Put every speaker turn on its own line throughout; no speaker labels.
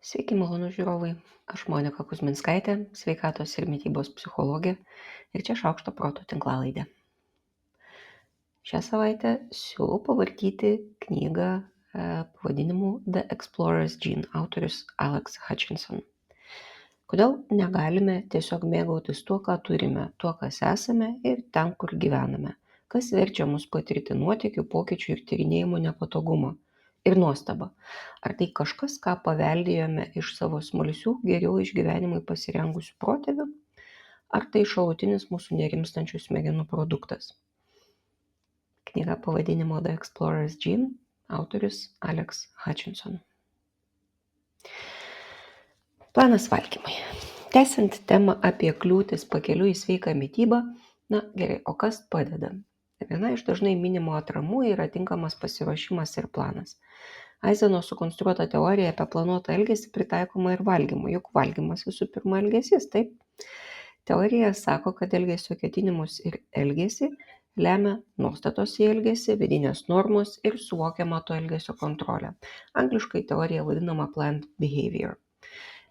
Sveiki, malonūs žiūrovai. Aš Monika Kuzminskaitė, sveikatos ir mitybos psichologė ir čia Šaukšto proto tinklalaidė. Šią savaitę siūlau pavartyti knygą pavadinimu The Explorer's Gene, autorius Alex Hutchinson. Kodėl negalime tiesiog mėgautis tuo, ką turime, tuo, kas esame ir ten, kur gyvename? Kas verčia mus patirti nuotykių, pokyčių ir tyrinėjimų nepatogumą ir nuostabą? Ar tai kažkas, ką paveldėjome iš savo smalsių, geriau išgyvenimui pasirengusių protėvių? Ar tai šalutinis mūsų nerimstančių smegenų produktas? Knyga pavadinimo The Explorer's Gene, autorius Alex Hutchinson. Planas valgymui. Tęsiant temą apie kliūtis pakeliui į sveiką mitybą, gerai, o kas padeda? Viena iš dažnai minimų atramų yra tinkamas pasiruošimas ir planas. Aizeno sukonstruota teorija apie planuotą elgesį pritaikoma ir valgymui, juk valgymas visų pirma elgesys, taip? Teorija sako, kad elgesio ketinimus ir elgesį lemia nuostatos į elgesį, vidinės normos ir suvokiama to elgesio kontrolė. Angliškai teorija vadinama planned behavior.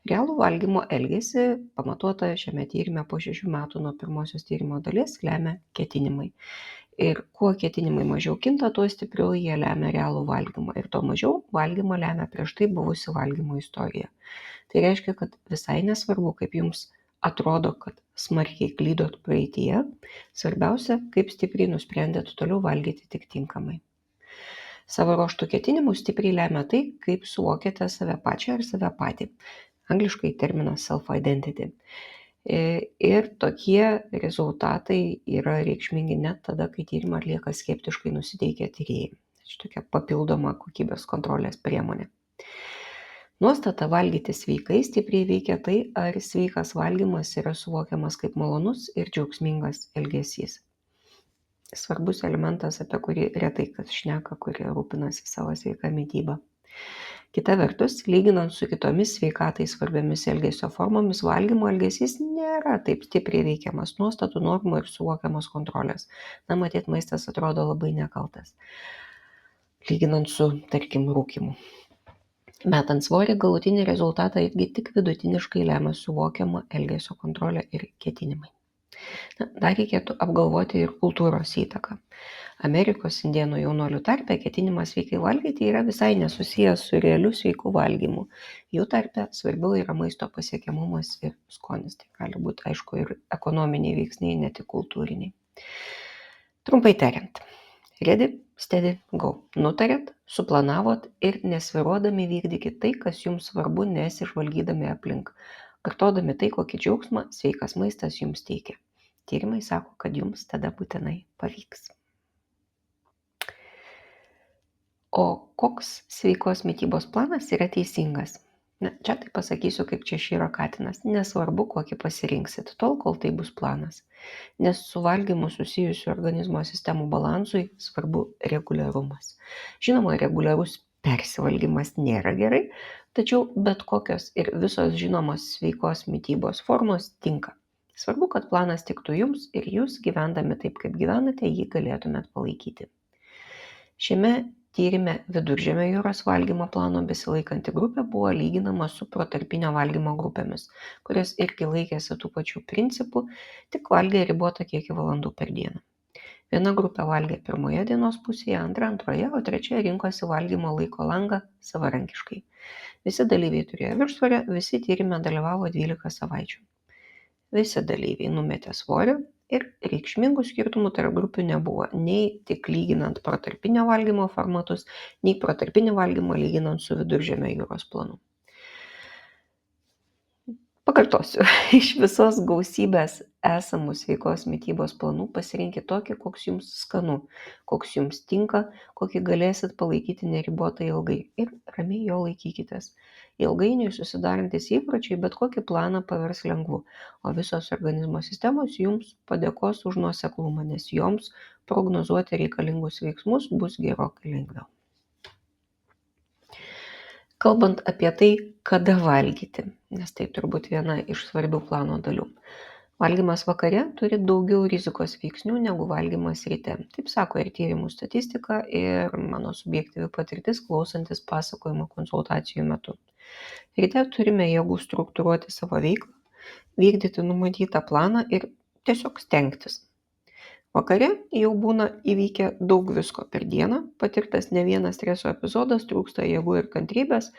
Realų valgymo elgesį, pamatuota šiame tyrime po 6 metų nuo pirmosios tyrimo dalies, lemia ketinimai. Ir kuo ketinimai mažiau kinta, tuo stipriau jie lemia realų valgymą. Ir tuo mažiau valgymą lemia prieš tai buvusi valgymo istorija. Tai reiškia, kad visai nesvarbu, kaip jums atrodo, kad smarkiai klydot praeityje, svarbiausia, kaip stipriai nusprendėt toliau valgyti tik tinkamai. Savo ruožtų ketinimus stipriai lemia tai, kaip suvokiate save pačią ir save patį. Angliškai terminas self-identity. Ir tokie rezultatai yra reikšmingi net tada, kai tyrimą atlieka skeptiškai nusiteikę tyrėjai. Tai tokia papildoma kokybės kontrolės priemonė. Nuostata valgyti sveikai stipriai veikia tai, ar sveikas valgymas yra suvokiamas kaip malonus ir džiaugsmingas elgesys. Svarbus elementas, apie kurį retai kas šneka, kurie rūpinasi savo sveiką mitybą. Kita vertus, lyginant su kitomis sveikatai svarbiamis elgesio formomis, valgymo elgesys nėra taip stipriai veikiamas nuostatų, normų ir suvokiamos kontrolės. Matyt, maistas atrodo labai nekaltas, lyginant su, tarkim, rūkymu. Metant svorį, galutinį rezultatą irgi tik vidutiniškai lemia suvokiama elgesio kontrolė ir ketinimai. Dar reikėtų apgalvoti ir kultūros įtaką. Amerikos indėnų jaunuolių tarpe ketinimas sveikai valgyti yra visai nesusijęs su realiu sveiku valgymu. Jų tarpe svarbiau yra maisto pasiekiamumas ir skonis. Tai gali būti, aišku, ir ekonominiai veiksniai, ne tik kultūriniai. Trumpai tariant, ready, steady, go. Nutarėt, suplanavot ir nesviruodami vykdykit tai, kas jums svarbu, nesižvalgydami aplink, kartodami tai, kokį džiaugsmą sveikas maistas jums teikia. Tyrimai sako, kad jums tada būtinai pavyks. O koks sveikos mitybos planas yra teisingas? Čia tai pasakysiu, kaip Češyro katinas. Nesvarbu, kokį pasirinksit, tol, kol tai bus planas. Nes su valgymu susijusiu organizmo sistemų balansui svarbu reguliarumas. Žinoma, reguliarus persivalgymas nėra gerai, tačiau bet kokios ir visos žinomos sveikos mitybos formos tinka. Svarbu, kad planas tiktų jums ir jūs, gyvendami taip, kaip gyvenate, jį galėtumėt palaikyti. Šiame tyrime Viduržemio jūros valgymo plano besilaikanti grupė buvo lyginama su protarpinio valgymo grupėmis, kurios irgi laikėsi tų pačių principų, tik valgė ribotą kiekį valandų per dieną. Viena grupė valgė pirmoje dienos pusėje, antroje, o trečioje rinkosi valgymo laiko langą savarankiškai. Visi dalyviai turėjo viršsvorio, visi tyrime dalyvavo 12 savaičių. Visi dalyviai numetė svorio ir reikšmingų skirtumų tarp grupių nebuvo, nei tik lyginant protarpinio valgymo formatus, nei protarpinį valgymą lyginant su Viduržemio jūros planu. Pakartosiu, iš visos gausybės esamų sveikos mitybos planų pasirinkit tokį, koks jums skanu, koks jums tinka, kokį galėsit palaikyti neribotai ilgai ir ramiai jo laikykitės. Ilgainiui susidarantis įpročiai bet kokį planą pavers lengvu, o visos organizmo sistemos jums padėkos už nuoseklumą, nes joms prognozuoti reikalingus veiksmus bus gerokai lengviau. Kalbant apie tai, kada valgyti, nes tai turbūt viena iš svarbių plano dalių. Valgymas vakare turi daugiau rizikos veiksnių negu valgymas ryte. Taip sako ir tyrimų statistika, ir mano subjektyvi patirtis klausantis pasakojimo konsultacijų metu. Ryte turime jėgų struktūruoti savo veiklą, vykdyti numatytą planą ir tiesiog stengtis. Vakare jau būna įvykę daug visko per dieną, patirtas ne vienas streso epizodas, trūksta jėgų ir kantrybės,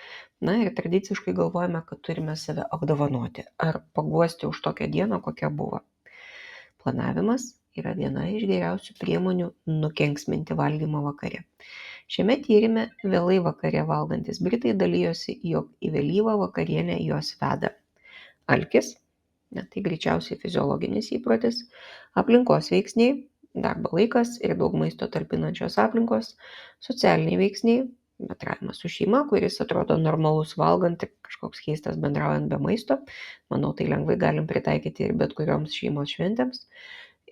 na ir tradiciškai galvojame, kad turime save apdovanoti ar paguosti už tokią dieną, kokia buvo. Planavimas yra viena iš geriausių priemonių nukenksminti valgymą vakare. Šiame tyrime vėlai vakare valgantis britai dalijosi, jog į vėlyvą vakarienę juos veda alkis, tai greičiausiai fiziologinis įprotis, aplinkos veiksniai, darbo laikas ir daug maisto talpinančios aplinkos, socialiniai veiksniai, bendravimas su šeima, kuris atrodo normalus valgant ir kažkoks keistas bendraujant be maisto, manau, tai lengvai galim pritaikyti ir bet kurioms šeimos šventėms.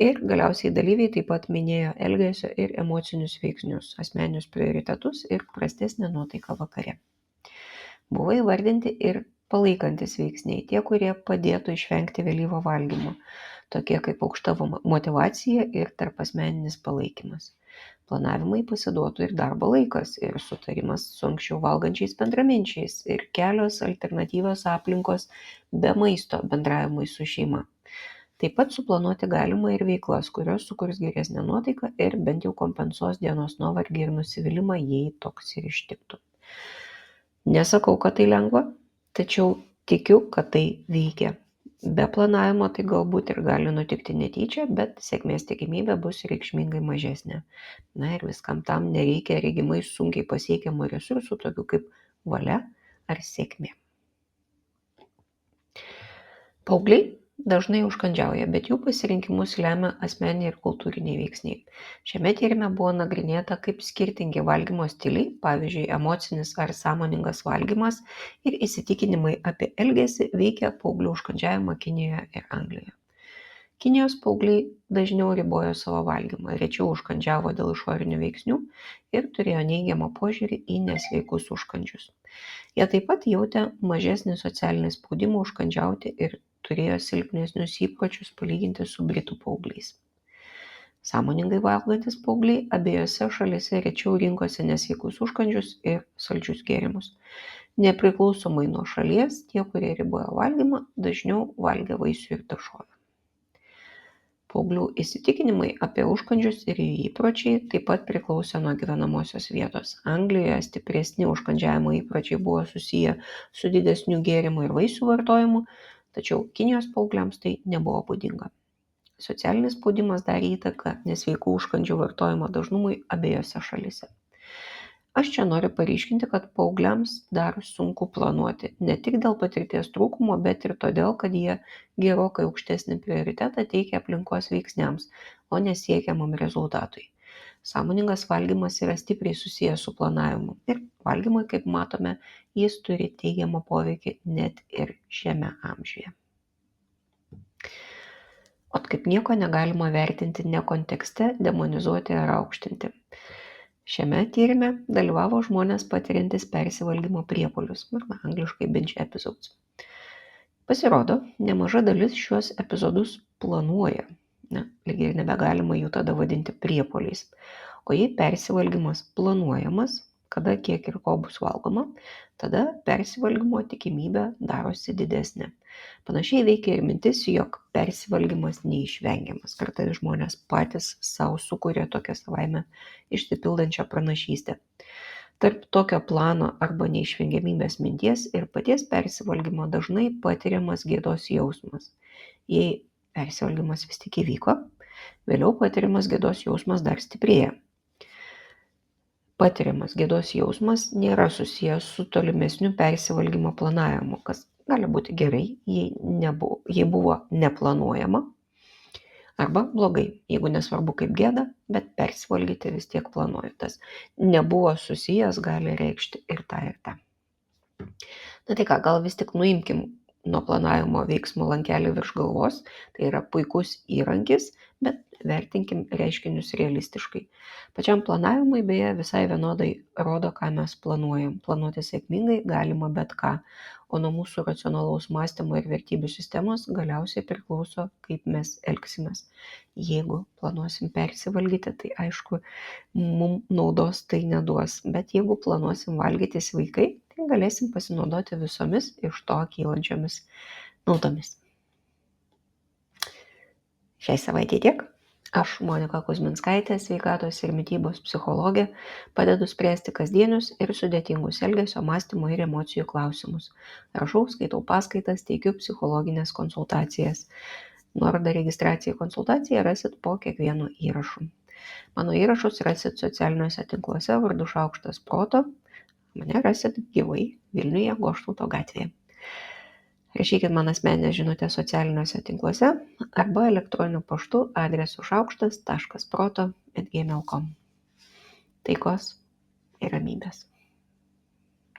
Ir galiausiai dalyviai taip pat minėjo elgesio ir emocinius veiksnius, asmeninius prioritetus ir prastesnę nuotaiką vakare. Buvo įvardinti ir palaikantis veiksniai, tie, kurie padėtų išvengti vėlyvo valgymo, tokie kaip aukšta motyvacija ir tarpasmeninis palaikymas. Planavimai pasiduotų ir darbo laikas, ir sutarimas su anksčiau valgančiais bendraminčiais, ir kelios alternatyvios aplinkos be maisto bendravimui su šeima. Taip pat suplanuoti galima ir veiklas, kurios sukurs geresnę nuotaiką ir bent jau kompensuos dienos nuovargį ir nusivylimą, jei toks ir ištiktų. Nesakau, kad tai lengva, tačiau tikiu, kad tai veikia. Be planavimo tai galbūt ir gali nutikti netyčia, bet sėkmės tikimybė bus reikšmingai mažesnė. Na ir viskam tam nereikia regimai sunkiai pasiekiamų resursų, tokių kaip valia ar sėkmė. Paaugliai dažnai užkandžiauja, bet jų pasirinkimus lemia asmeniniai ir kultūriniai veiksniai. Šiame tyrime buvo nagrinėta, kaip skirtingi valgymo stiliai, pavyzdžiui, emocinis ar sąmoningas valgymas ir įsitikinimai apie elgesį veikia paauglių užkandžiavimą Kinijoje ir Anglijoje. Kinijos paaugliai dažniau ribojo savo valgymą, rečiau užkandžiavo dėl išorinių veiksnių ir turėjo neigiamą požiūrį į nesveikus užkandžius. Jie taip pat jautė mažesnį socialinį spaudimą užkandžiauti ir turėjo silpnesnius įpročius palyginti su britų paaugliais. Sąmoningai valgantis paaugliai abiejose šalyse rečiau rinkosi nesveikus užkandžius ir saldžius gėrimus. Nepriklausomai nuo šalies, tie, kurie ribojo valgymą, dažniau valgė vaisių ir daržovių. Paauglių įsitikinimai apie užkandžius ir jų įpročiai taip pat priklausė nuo gyvenamosios vietos. Anglijoje stipresni užkandžiavimo įpročiai buvo susiję su didesniu gėrimų ir vaisių vartojimu, tačiau Kinijos paaugliams tai nebuvo būdinga. Socialinis spaudimas darė įtaką nesveikų užkandžių vartojimo dažnumui abiejose šalyse. Aš čia noriu paryškinti, kad paaugliams dar sunku planuoti, ne tik dėl patirties trūkumo, bet ir todėl, kad jie gerokai aukštesnį prioritetą teikia aplinkos veiksniams, o nesiekiamam rezultatui. Sąmoningas valgymas yra stipriai susijęs su planavimu ir valgymui, kaip matome, jis turi teigiamą poveikį net ir šiame amžiuje. O kaip nieko negalima vertinti ne kontekste, demonizuoti ar aukštinti. Šiame tyrime dalyvavo žmonės patiriantis persivalgymo priepuolius, arba angliškai binge episodes. Pasirodo, nemaža dalis šiuos epizodus planuoja, lyg ir nebegalima jų tada vadinti priepuoliais. O jei persivalgymas planuojamas, kada kiek ir ko bus valgoma, tada persivalgymo tikimybė darosi didesnė. Panašiai veikia ir mintis, jog persivalgymas neišvengiamas. Kartais žmonės patys savo sukuria tokią savaime išsipildančią pranašystę. Tarp tokio plano arba neišvengiamybės minties ir paties persivalgymo dažnai patiriamas gėdos jausmas. Jei persivalgymas vis tik įvyko, vėliau patiriamas gėdos jausmas dar stiprėja. Patiriamas gėdos jausmas nėra susijęs su tolimesniu persivalgymo planavimu, kas gali būti gerai, jei buvo neplanuojama, arba blogai, jeigu nesvarbu kaip gėda, bet persivalgyti vis tiek planuoju. Tas nebuvo susijęs gali reikšti ir tą ir tą. Tai ką, gal vis tik nuimkim nuo planavimo veiksmų lankelį virš galvos, tai yra puikus įrankis, bet vertinkim reiškinius realistiškai. Pačiam planavimui beje visai vienodai rodo, ką mes planuojam. Planuoti sėkmingai galima bet ką, o nuo mūsų racionalaus mąstymo ir vertybių sistemos galiausiai priklauso, kaip mes elgsimės. Jeigu planuosim persivalgyti, tai aišku, mums naudos tai neduos, bet jeigu planuosim valgyti sveikai, ir galėsim pasinaudoti visomis iš to kylančiomis naudomis. Šiai savaitė tiek. Aš, Monika Kuzminskaitė, sveikatos ir mitybos psichologė, padedu spręsti kasdienius ir sudėtingus elgesio, mąstymo ir emocijų klausimus. Rašau, skaitau paskaitas, teikiu psichologinės konsultacijas. Nuorodą registracijai į konsultaciją rasit po kiekvienu įrašu. Mano įrašus rasit socialiniuose tinkluose vardu Šaukštas proto. Mane rasit gyvai Vilniuje, Goštauto gatvėje. Rašykit man asmeninę žinutę socialiniuose tinkluose arba elektroniniu paštu adresu šaukštas.proto@gmail.com. Taikos ir ramybės.